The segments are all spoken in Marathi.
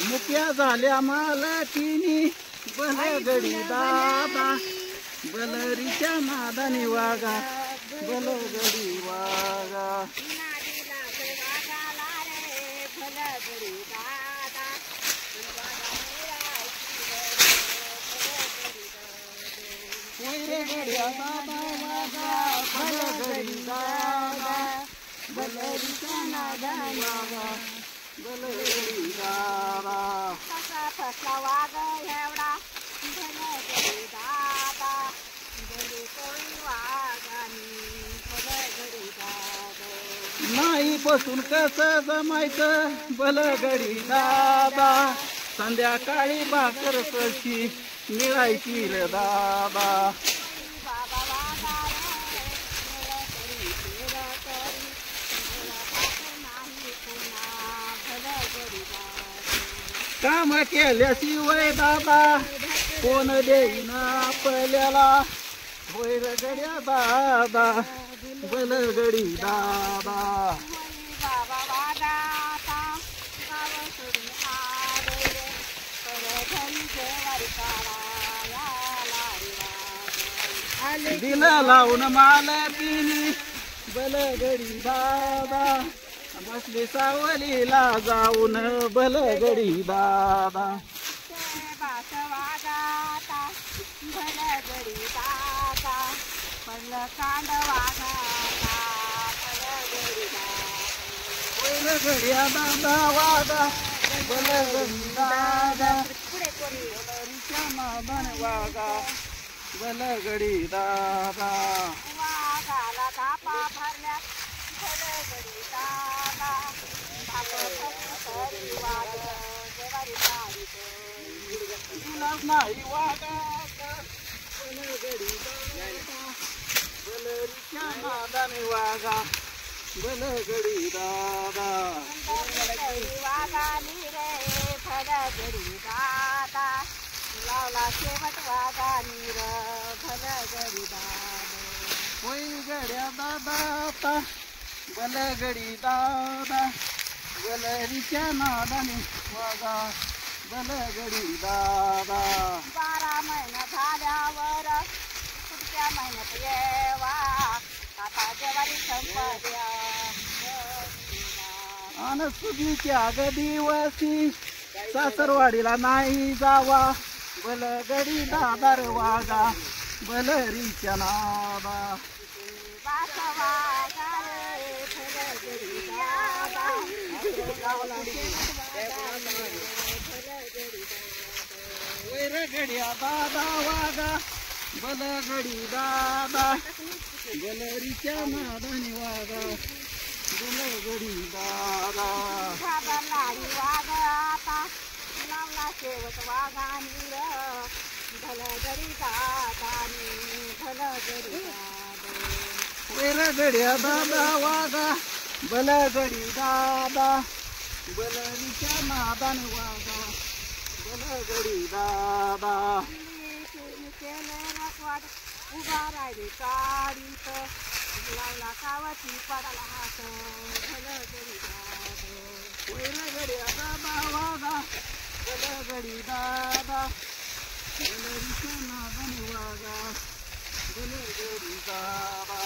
मुक्या झाल्या मालकीनी बलगडी दादा बलरीच्या नादाने वागा बलगडी वागा गड्या दादा वागा बलगडी दादा बलरीच्या नादाने वागा बलगडी दादा कसा फसला वाग एवढा बलगडी दादा बली कोळी वागानी बलगडी दादा नाही बसून कसं जमायचं बलगडी दादा संध्याकाळी भाकर कशी मिळायची रे दादा बाबा वागा रे नाही पुन्हा बलगडी दादा काम केल्याशिवाय दादा कोण देईन आपल्याला होय रे गड्या दादा बलगडी दादा बाबा वागा गाव सोडून आले घरी जेवारी काढा दिला लावून मालकीनी बलगडी दादा बसले सावलीला जाऊन बलगडी दादा बास वागाता बलगडी दादा पडलं कांड वागाता बलगडी दादा गड्या दादा वागा बलगडी दादा पुढे कोणी बलरीच्या नादाने वागा बलगडी दादा वागाला धापा भरल्या बलगडी दादा नाही वागा बलगडी दादा बलरीच्या नादाने वागा बलगडी दादा वागाली रे बलगडी दादा लावला शेवट वागाली र बलगडी दादा होय गड्या दादा आता बलगडी दादा बलरीच्या नादाने वागा बलगडी दादा 12 महिना झाल्यावर पुढच्या महिन्यात येवा आता जेवारी संपल्या अन सुगीच्या ग दिवशी सासरवाडीला नाही जावा बलगडी दादा रे वागा बलरीच्या नादा बास वागा रे बलगडी दादा वैर गड्या दादा वागा बलगडी दादा बलरीच्या नादाने वागा बलगडी दादा बाबालाई वागा लावला शेवट वागानी र बलगडी दादानी बलगडी दादा वैर गड्या दादा वागा बलगडी दादा बलरीच्या नादाने वागा बलगडी दादा उभा राहिली काढीत लावला कावती पडाला हात बलगडी दादा वैर गड्या दादा वागा बलगडी दादा बलरीच्या नादाने वागा बलगडी दादा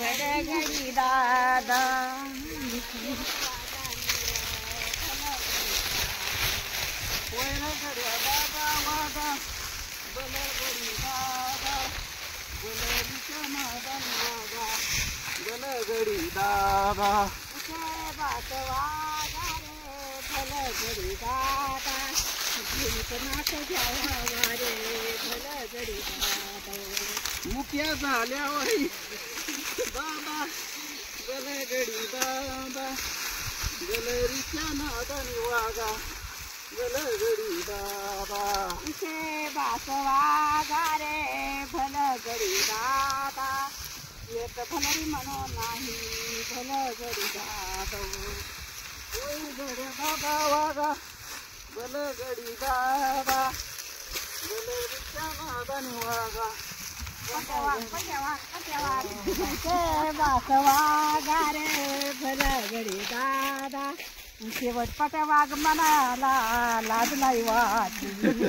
बलगडी दादा वैर गड्या दादा वागा बलगडी दादा बलरीच्या नादाने वागा बलगडी दादा बास वागा रे बलगडी दादा नाच घ्यावा रे बलगडी दादा मुक्या झाल्यावर दादा बलगडी दादा बलरीच्या नादाने वागा बलगडी दादा बास वागा रे बलगडी दादा एक भलरी म्हणून नाही बलगडी दादा गड्या दादा वागा बलगडी दादा बलरीच्या नादाने वागा पण वागा रे भलं गडी दादा शेवट वाघ म्हणाला लाज नाही वाटली